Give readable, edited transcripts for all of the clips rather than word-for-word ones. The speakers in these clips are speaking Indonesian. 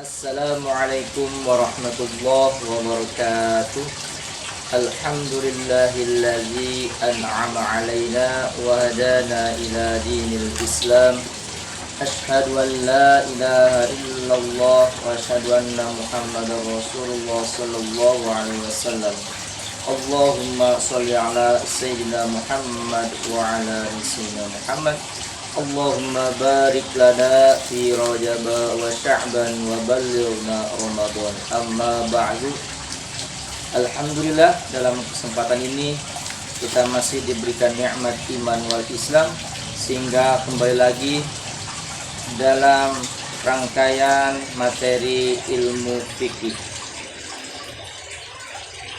Assalamualaikum warahmatullahi wabarakatuh. Alhamdulillahilladzi an'ama alaina wa hadana ila dinil Islam. Asyhadu an la ilaha illallah wa asyhadu anna Muhammadar Rasulullah sallallahu alaihi wasallam. Allahumma shalli ala sayyidina Muhammad wa ala ali sayyidina Muhammad. Allahumma barik lana fi Rajab wa Sya'ban wa ballighna Ramadan. Amma ba'du. Alhamdulillah, dalam kesempatan ini kita masih diberikan nikmat iman wal Islam, sehingga kembali lagi dalam rangkaian materi ilmu fikih.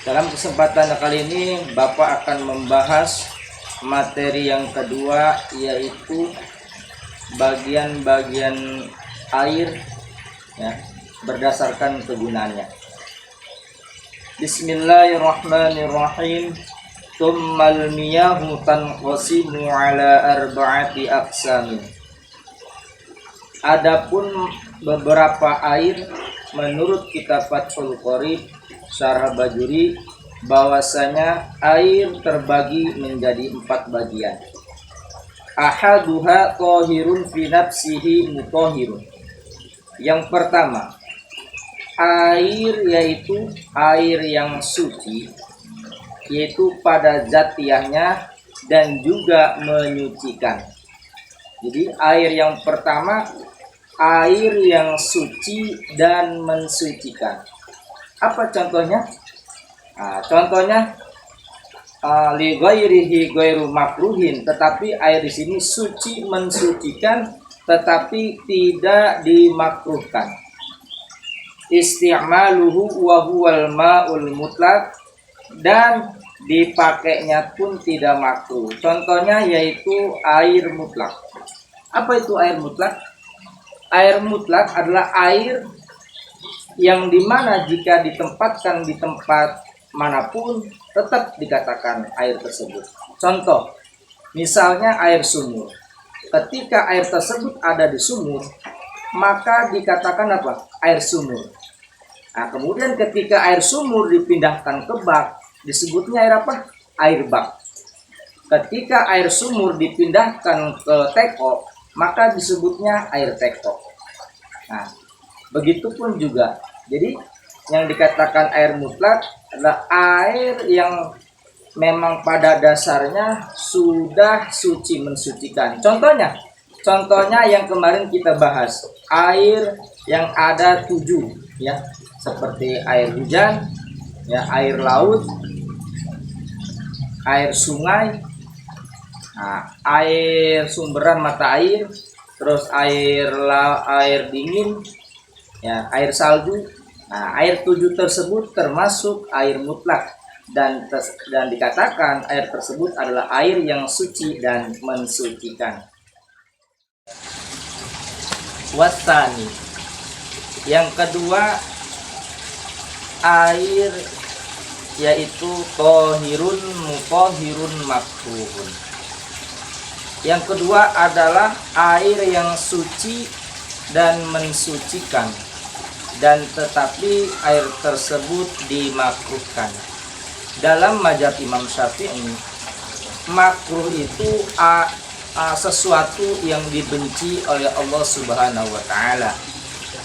Dalam kesempatan kali ini Bapak akan membahas materi yang kedua, yaitu bagian-bagian air ya, berdasarkan kegunaannya. Bismillahirrahmanirrahim. Tsummal miyahu tanqasimu ala arba'ati aqsamin. Adapun beberapa air menurut kitab Fathul Qorib Syarah Bajuri, bahwasanya air terbagi menjadi 4 bagian. Ahaduha tahirun fi nafsihi mutahhirun. Yang pertama, air yaitu air yang suci, yaitu pada zatiahnya dan juga menyucikan. Jadi air yang pertama, air yang suci dan mensucikan. Apa contohnya? Contohnya li ghairihi ghairu makruhin, tetapi air di sini suci mensucikan tetapi tidak dimakruhkan. Isti'maluhu wa huwal ma'ul mutlaq, dan dipakainya pun tidak makruh. Contohnya yaitu air mutlak. Apa itu air mutlak? Air mutlak adalah air yang dimana jika ditempatkan di tempat manapun tetap dikatakan air tersebut. Contoh, misalnya air sumur. Ketika air tersebut ada di sumur, maka dikatakan apa? Air sumur. Nah, kemudian ketika air sumur dipindahkan ke bak, disebutnya air apa? Air bak. Ketika air sumur dipindahkan ke teko, maka disebutnya air teko. Nah, begitupun juga. Jadi yang dikatakan air mutlak adalah air yang memang pada dasarnya sudah suci mensucikan. Contohnya yang kemarin kita bahas, air yang ada 7 ya, seperti air hujan, ya, air laut, air sungai, air sumberan mata air, terus air dingin, ya, air salju. Air 7 tersebut termasuk air mutlak, dan dikatakan air tersebut adalah air yang suci dan mensucikan. Wasani, yang kedua, air yaitu tohirun mutahhirun makruhun. Yang kedua adalah air yang suci dan mensucikan, dan tetapi air tersebut dimakruhkan. Dalam mazhab Imam Syafi'i, makruh itu sesuatu yang dibenci oleh Allah Subhanahu wa taala.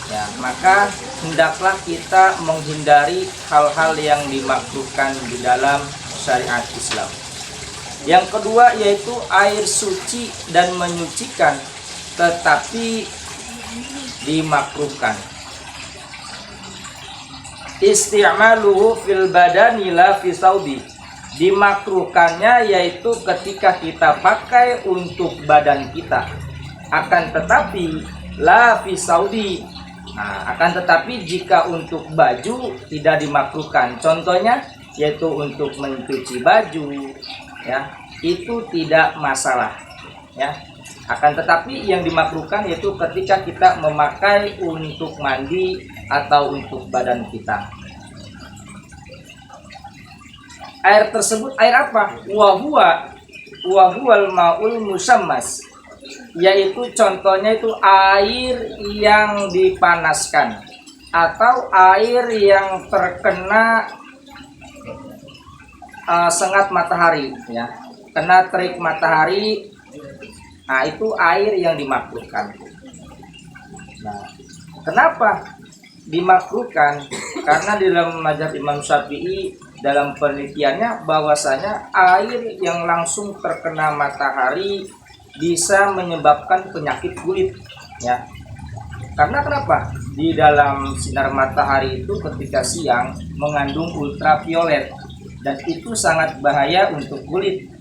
Ya, maka hendaklah kita menghindari hal-hal yang dimakruhkan di dalam syariat Islam. Yang kedua yaitu air suci dan menyucikan tetapi dimakruhkan. Isti'maluhu fil badani la fi saudi. Dimakruhkannya yaitu ketika kita pakai untuk badan kita. Akan tetapi la fi saudi. Nah, akan tetapi jika untuk baju tidak dimakruhkan. Contohnya yaitu untuk mencuci baju, ya, itu tidak masalah, ya. Akan tetapi yang dimakruhkan yaitu ketika kita memakai untuk mandi atau untuk badan kita. Air tersebut air apa? Wahuwal maul musammas, yaitu contohnya itu air yang dipanaskan atau air yang terkena sengat matahari, ya, kena terik matahari. Nah, itu air yang dimakruhkan. Nah, kenapa dimakruhkan? Karena di dalam mazhab Imam Syafi'i dalam penelitiannya bahwasanya air yang langsung terkena matahari bisa menyebabkan penyakit kulit, ya. Karena kenapa? Di dalam sinar matahari itu ketika siang mengandung ultraviolet dan itu sangat bahaya untuk kulit.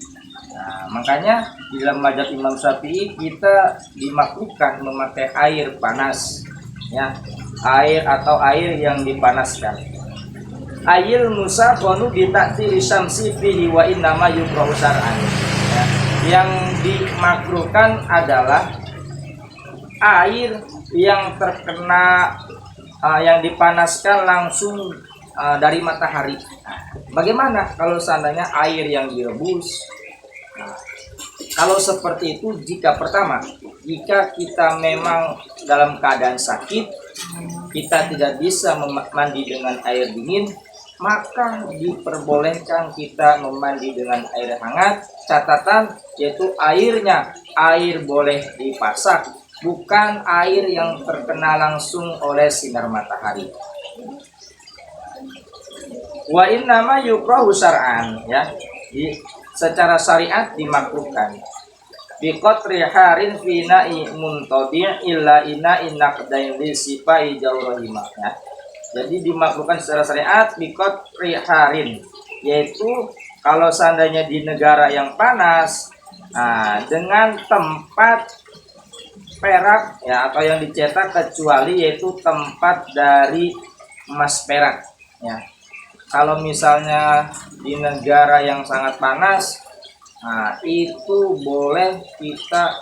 Nah, makanya di dalam mazhab Imam Syafi'i kita dimakruhkan memakai air panas, ya, air atau air yang dipanaskan. Air musakhonu bi ta'thiri syamsi fihi wa innama yukrahu syar'an. Ya, yang dimakruhkan adalah air yang terkena yang dipanaskan langsung dari matahari. Bagaimana kalau seandainya air yang direbus? Nah, kalau seperti itu, jika kita memang dalam keadaan sakit, kita tidak bisa mandi dengan air dingin, maka diperbolehkan kita memandi dengan air hangat. Catatan yaitu air boleh dipasak, bukan air yang terkena langsung oleh sinar matahari. Wa innama yukrahu syar'an, ya, secara syariat dimakruhkan. Bi qatri harin fi na'i muntadi' illa ina naqdain li sifai jawrahima, ya. Jadi dimakruhkan secara syariat bi qatri harin, yaitu kalau seandainya di negara yang panas, nah, dengan tempat perak, ya, atau yang dicetak kecuali yaitu tempat dari emas perak, ya. Kalau misalnya di negara yang sangat panas, nah, itu boleh kita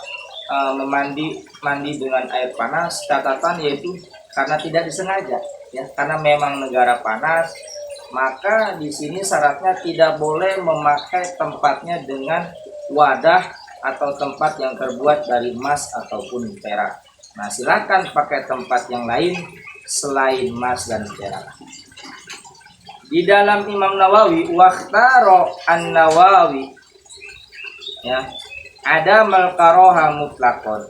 mandi dengan air panas. Catatan yaitu karena tidak disengaja, ya, karena memang negara panas, maka di sini syaratnya tidak boleh memakai tempatnya dengan wadah atau tempat yang terbuat dari emas ataupun perak. Nah, silakan pakai tempat yang lain selain emas dan perak. Di dalam Imam Nawawi, wakhtaro an-Nawawi, ya, ada malkaroha mutlakon.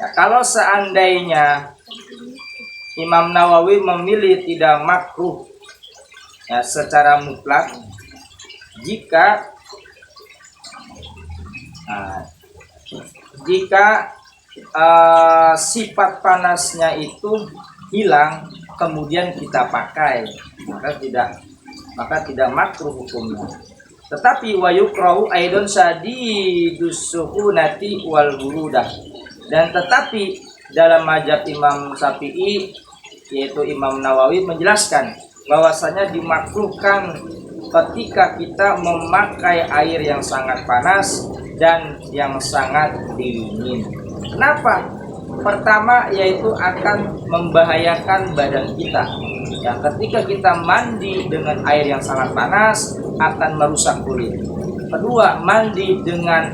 Ya, kalau seandainya Imam Nawawi memilih tidak makruh, ya, secara mutlak, jika sifat panasnya itu hilang kemudian kita pakai, maka tidak makruh hukumnya. Tetapi wa yukrahu aidon sadidus suhunati wal burudah. Dan tetapi dalam mazhab Imam Syafi'i yaitu Imam Nawawi menjelaskan bahwasanya dimakruhkan ketika kita memakai air yang sangat panas dan yang sangat dingin. Kenapa? Pertama yaitu akan membahayakan badan kita. Ya, ketika kita mandi dengan air yang sangat panas akan merusak kulit. Kedua, mandi dengan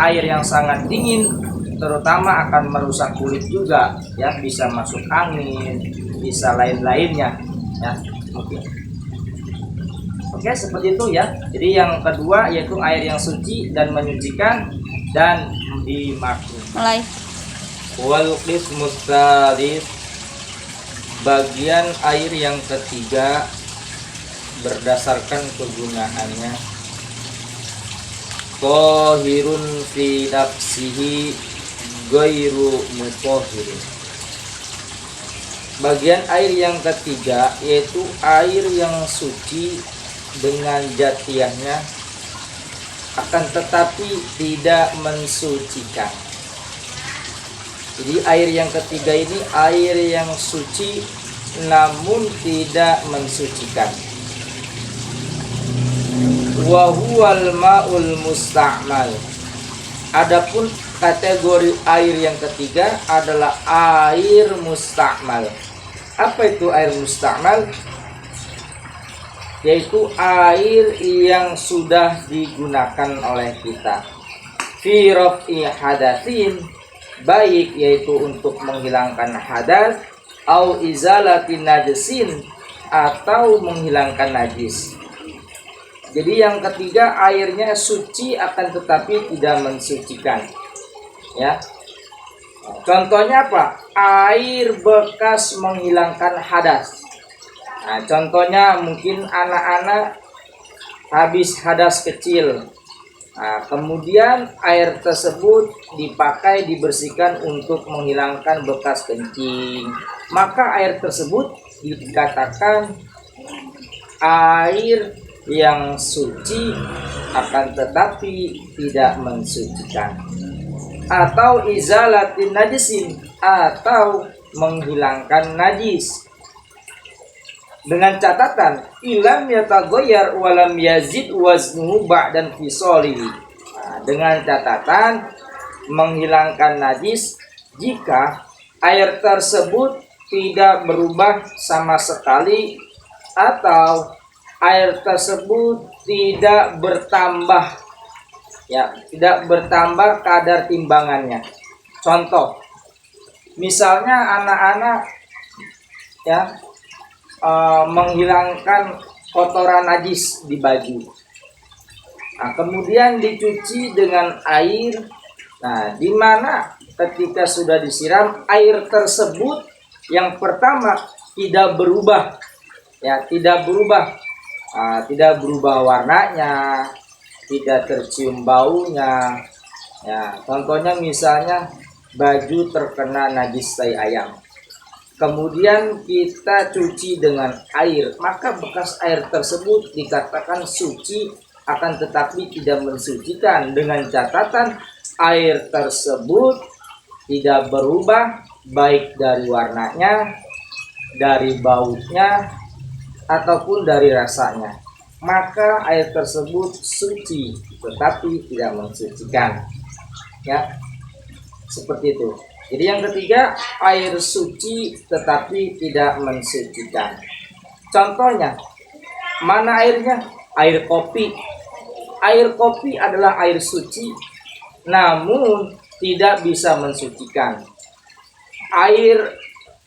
air yang sangat dingin terutama akan merusak kulit juga, ya, bisa masuk angin, bisa lain-lainnya, ya. Oke, seperti itu, ya. Jadi yang kedua yaitu air yang suci dan menyucikan dan dimakruhkan. Mulai. Wal qismus tsalits, bagian air yang ketiga berdasarkan kegunaannya. Tahirun fi nafsihi ghairu mutahhirin. Bagian air yang ketiga yaitu air yang suci dengan jatiahnya, akan tetapi tidak mensucikan. Jadi air yang ketiga ini air yang suci namun tidak mensucikan. Wa huwal ma'ul musta'mal. Adapun kategori air yang ketiga adalah air musta'mal. Apa itu air musta'mal? Yaitu air yang sudah digunakan oleh kita fi raf'i hadatsin, baik yaitu untuk menghilangkan hadas, au izalatin najasin, atau menghilangkan najis. Jadi yang ketiga airnya suci akan tetapi tidak mensucikan, ya. Contohnya apa? Air bekas menghilangkan hadas. Nah, contohnya mungkin anak-anak habis hadas kecil. Nah, kemudian air tersebut dipakai dibersihkan untuk menghilangkan bekas kencing. Maka air tersebut dikatakan air yang suci akan tetapi tidak mensucikan. Atau izalatin najisin, atau menghilangkan najis. Dengan catatan ilam yataghayyar walam yazid waznuhu ba'dan fisalihi. Nah, dengan catatan menghilangkan najis jika air tersebut tidak berubah sama sekali atau air tersebut tidak bertambah, ya, tidak bertambah kadar timbangannya. Contoh, misalnya anak-anak, ya, menghilangkan kotoran najis di baju. Nah, kemudian dicuci dengan air. Nah, di mana ketika sudah disiram air tersebut yang pertama tidak berubah, ya, tidak berubah, tidak berubah warnanya, tidak tercium baunya. Ya, contohnya misalnya baju terkena najis tai ayam. Kemudian kita cuci dengan air, maka bekas air tersebut dikatakan suci akan tetapi tidak mensucikan, dengan catatan air tersebut tidak berubah baik dari warnanya, dari baunya, ataupun dari rasanya. Maka air tersebut suci tetapi tidak mensucikan, ya, seperti itu. Jadi yang ketiga air suci tetapi tidak mensucikan. Contohnya, mana airnya? Air kopi. Air kopi adalah air suci namun tidak bisa mensucikan. Air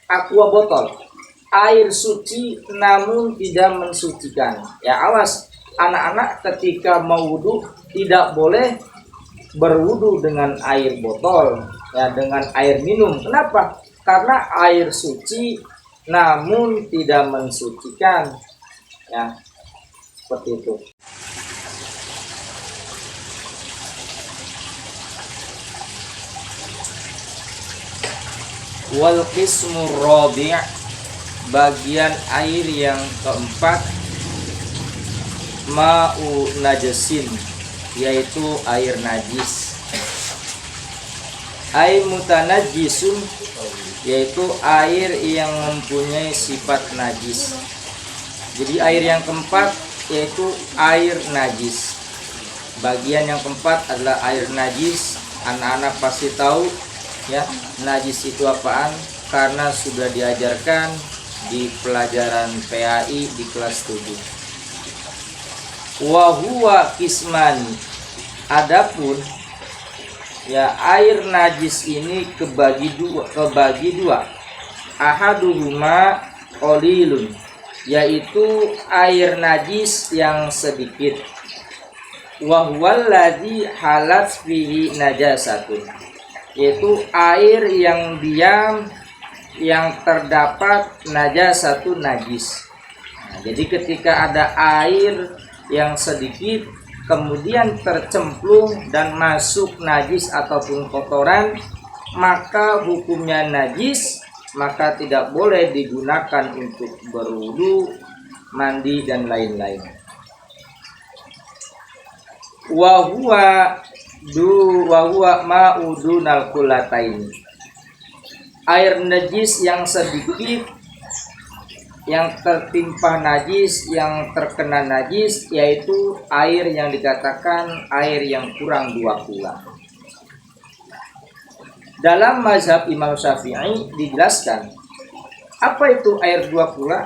aqua botol, air suci namun tidak mensucikan. Ya, awas anak-anak ketika mau wudhu tidak boleh berwudhu dengan air botol, ya, dengan air minum. Kenapa? Karena air suci namun tidak mensucikan, ya, seperti itu. Wal qismu rabi', bagian air yang keempat, ma'u najasin, yaitu air najis. Air mutanajjisun, yaitu air yang mempunyai sifat najis. Jadi air yang keempat yaitu air najis. Bagian yang keempat adalah air najis. Anak-anak pasti tahu, ya, najis itu apaan, karena sudah diajarkan di pelajaran PAI di kelas 7. Wa huwa kismani, adapun, ya, air najis ini kebagi dua. Ahaduhuma qalilun, yaitu air najis yang sedikit. Wa huwallazi halat fihi najasatun, yaitu air yang diam yang terdapat najasatun najis. Nah, jadi ketika ada air yang sedikit kemudian tercemplung dan masuk najis ataupun kotoran, maka hukumnya najis, maka tidak boleh digunakan untuk berwudu, mandi, dan lain-lain. Wa huwa ma'udunal kullataini, air najis yang sedikit, yang tertimpa najis, yang terkena najis, yaitu air yang dikatakan air yang kurang 2 kula. Dalam mazhab Imam Syafi'i dijelaskan, apa itu air 2 kula?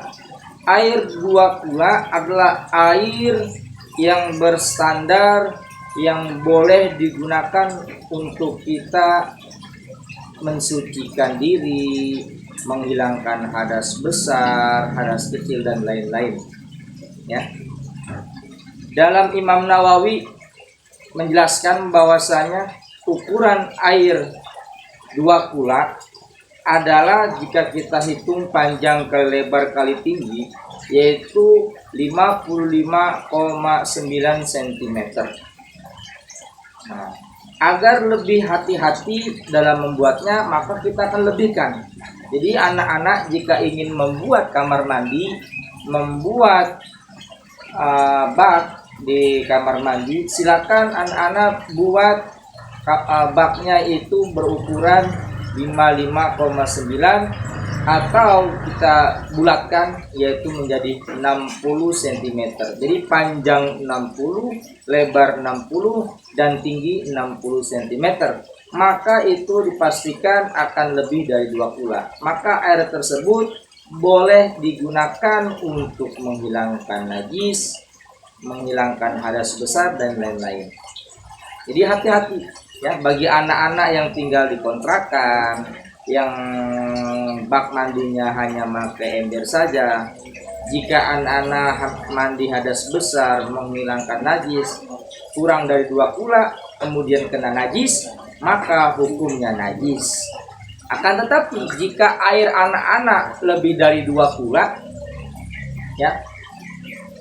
Air 2 kula adalah air yang berstandar, yang boleh digunakan untuk kita mensucikan diri, menghilangkan hadas besar, hadas kecil, dan lain-lain. Ya. Dalam Imam Nawawi menjelaskan bahwasanya ukuran air 2 kula adalah jika kita hitung panjang kali lebar kali tinggi, yaitu 55,9 cm. Nah, agar lebih hati-hati dalam membuatnya, maka kita akan lebihkan. Jadi anak-anak jika ingin membuat kamar mandi, membuat bak di kamar mandi, silakan anak-anak buat baknya itu berukuran 55,9 atau kita bulatkan yaitu menjadi 60 cm. Jadi panjang 60, lebar 60, dan tinggi 60 cm. Maka itu dipastikan akan lebih dari 2 kula. Maka air tersebut boleh digunakan untuk menghilangkan najis, menghilangkan hadas besar, dan lain-lain. Jadi hati-hati ya bagi anak-anak yang tinggal di kontrakan, yang bak mandinya hanya pakai ember saja. Jika anak-anak mandi hadas besar, menghilangkan najis kurang dari 2 kula, kemudian kena najis, maka hukumnya najis. Akan tetapi jika air anak-anak lebih dari 2 kula, ya,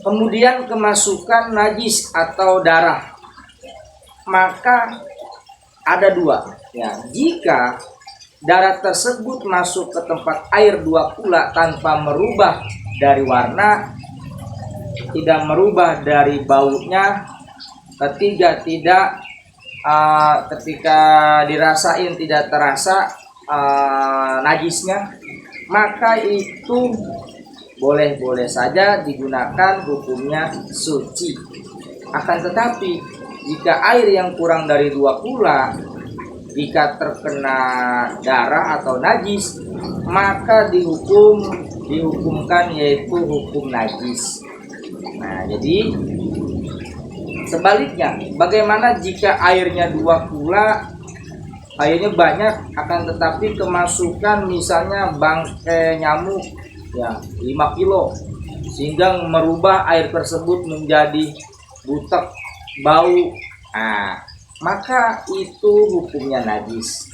kemudian kemasukan najis atau darah, maka ada 2. Ya, jika darah tersebut masuk ke tempat air 2 kula tanpa merubah dari warna, tidak merubah dari baunya, ketika dirasain tidak terasa najisnya, maka itu boleh-boleh saja digunakan, hukumnya suci. Akan tetapi jika air yang kurang dari 2 kula, jika terkena darah atau najis, maka dihukumkan yaitu hukum najis. Nah, jadi sebaliknya, bagaimana jika airnya 2 kula, airnya banyak, akan tetapi kemasukan misalnya bangkai nyamuk ya 5 kilo, sehingga merubah air tersebut menjadi butek, bau. Nah, maka itu hukumnya najis.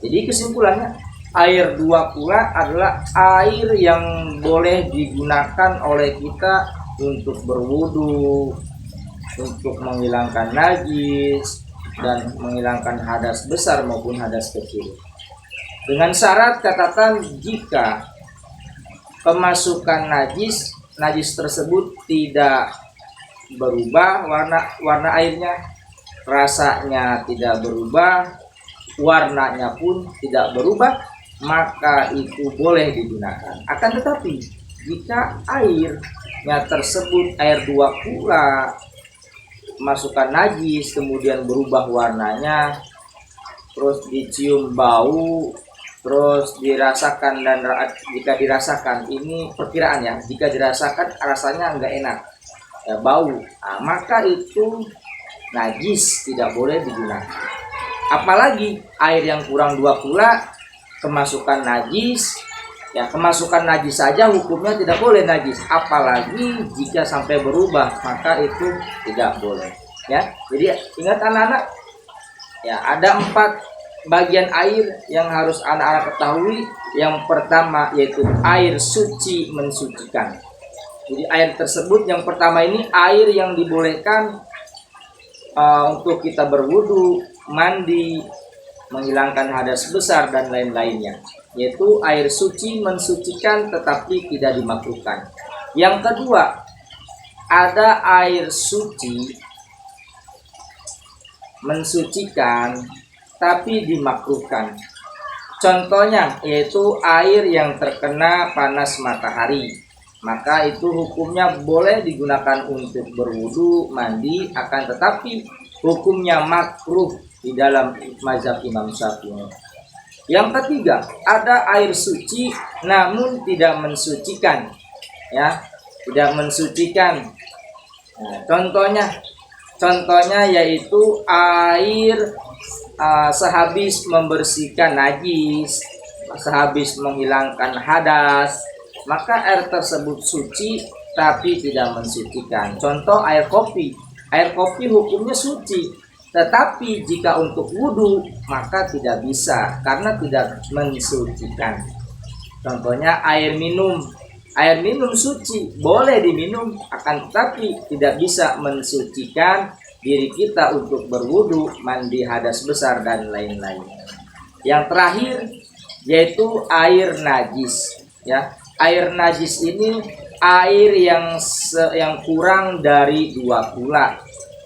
Jadi kesimpulannya, air 2 kula adalah air yang boleh digunakan oleh kita untuk berwudu, untuk menghilangkan najis, dan menghilangkan hadas besar maupun hadas kecil. Dengan syarat catatan, jika kemasukan najis tersebut tidak berubah warna airnya, rasanya tidak berubah, warnanya pun tidak berubah, maka itu boleh digunakan. Akan tetapi jika airnya tersebut air 2 kula, masukkan najis, kemudian berubah warnanya, terus dicium bau, terus dirasakan, dan jika dirasakan, ini perkiraan ya, jika dirasakan rasanya enggak enak ya, bau, nah, maka itu najis, tidak boleh digunakan. Apalagi air yang kurang 2 kula, kemasukan najis ya, kemasukan najis saja hukumnya tidak boleh najis, apalagi jika sampai berubah, maka itu tidak boleh ya. Jadi ingat anak-anak ya, ada 4 bagian air yang harus anak-anak ketahui. Yang pertama yaitu air suci mensucikan. Jadi air tersebut yang pertama ini air yang dibolehkan untuk kita berwudu, mandi, menghilangkan hadas besar, dan lain-lainnya, yaitu air suci mensucikan tetapi tidak dimakruhkan. Yang kedua, ada air suci mensucikan tapi dimakruhkan. Contohnya yaitu air yang terkena panas matahari, maka itu hukumnya boleh digunakan untuk berwudu, mandi, akan tetapi hukumnya makruh di dalam mazhab Imam Syafi'i. Yang ketiga, ada air suci namun tidak mensucikan, ya, tidak mensucikan. Nah, contohnya yaitu air sehabis membersihkan najis, sehabis menghilangkan hadas, maka air tersebut suci tapi tidak mensucikan. Contoh air kopi hukumnya suci, tetapi jika untuk wudhu maka tidak bisa karena tidak mensucikan. Contohnya air minum suci, boleh diminum, akan tetapi tidak bisa mensucikan diri kita untuk berwudu, mandi hadas besar dan lain-lain. Yang terakhir yaitu air najis, ya. Air najis ini air yang kurang dari 2 kula.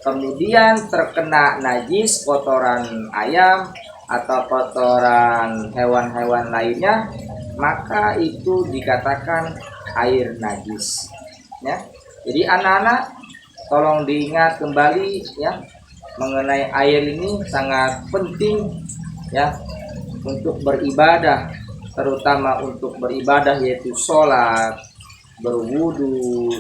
Kemudian terkena najis, kotoran ayam atau kotoran hewan-hewan lainnya, maka itu dikatakan air najis, ya. Jadi anak-anak tolong diingat kembali, ya, mengenai air ini sangat penting, ya, untuk beribadah, terutama untuk beribadah yaitu sholat, berwudu,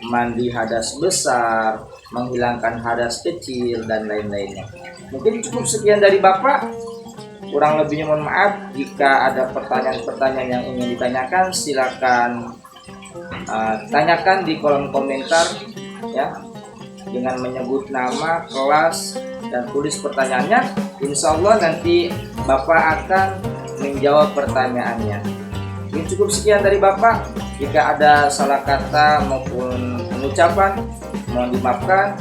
mandi hadas besar, menghilangkan hadas kecil dan lain-lainnya. Mungkin cukup sekian dari Bapak. Kurang lebihnya mohon maaf. Jika ada pertanyaan-pertanyaan yang ingin ditanyakan, silakan tanyakan di kolom komentar, ya, dengan menyebut nama, kelas, dan tulis pertanyaannya. Insya Allah nanti Bapak akan menjawab pertanyaannya. Ini cukup sekian dari Bapak. Jika ada salah kata maupun pengucapan, mohon dimaafkan.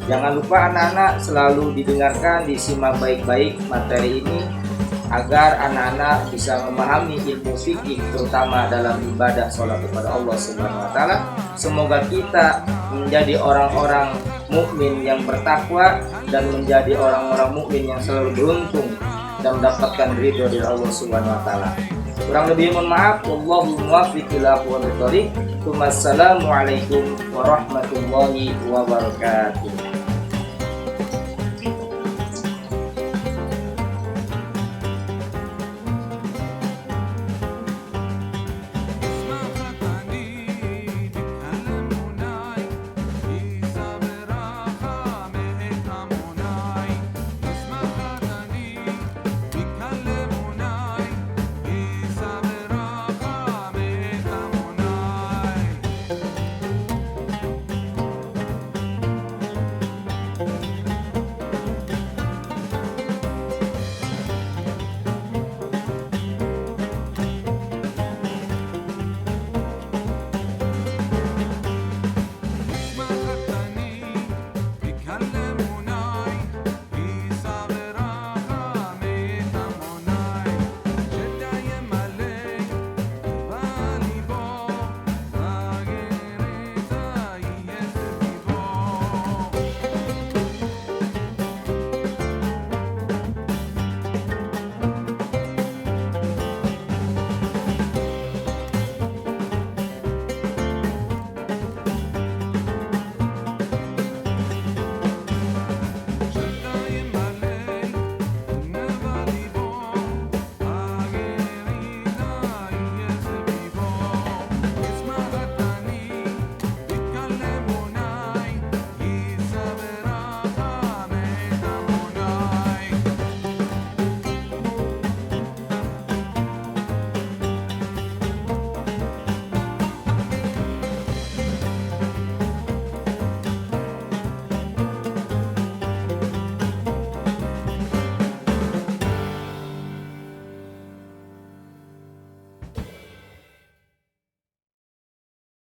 Jangan lupa anak-anak selalu didengarkan, disimak baik-baik materi ini agar anak-anak bisa memahami ilmu fikih, terutama dalam ibadah sholat kepada Allah Subhanahu wa taala. Semoga kita menjadi orang-orang mukmin yang bertakwa dan menjadi orang-orang mukmin yang selalu beruntung dan mendapatkan ridho dari Allah Subhanahu wa taala. Kurang lebih mohon maaf. Wallahu muwaffiq ila aqwamit thoriq. Wassalamualaikum warahmatullahi wabarakatuh.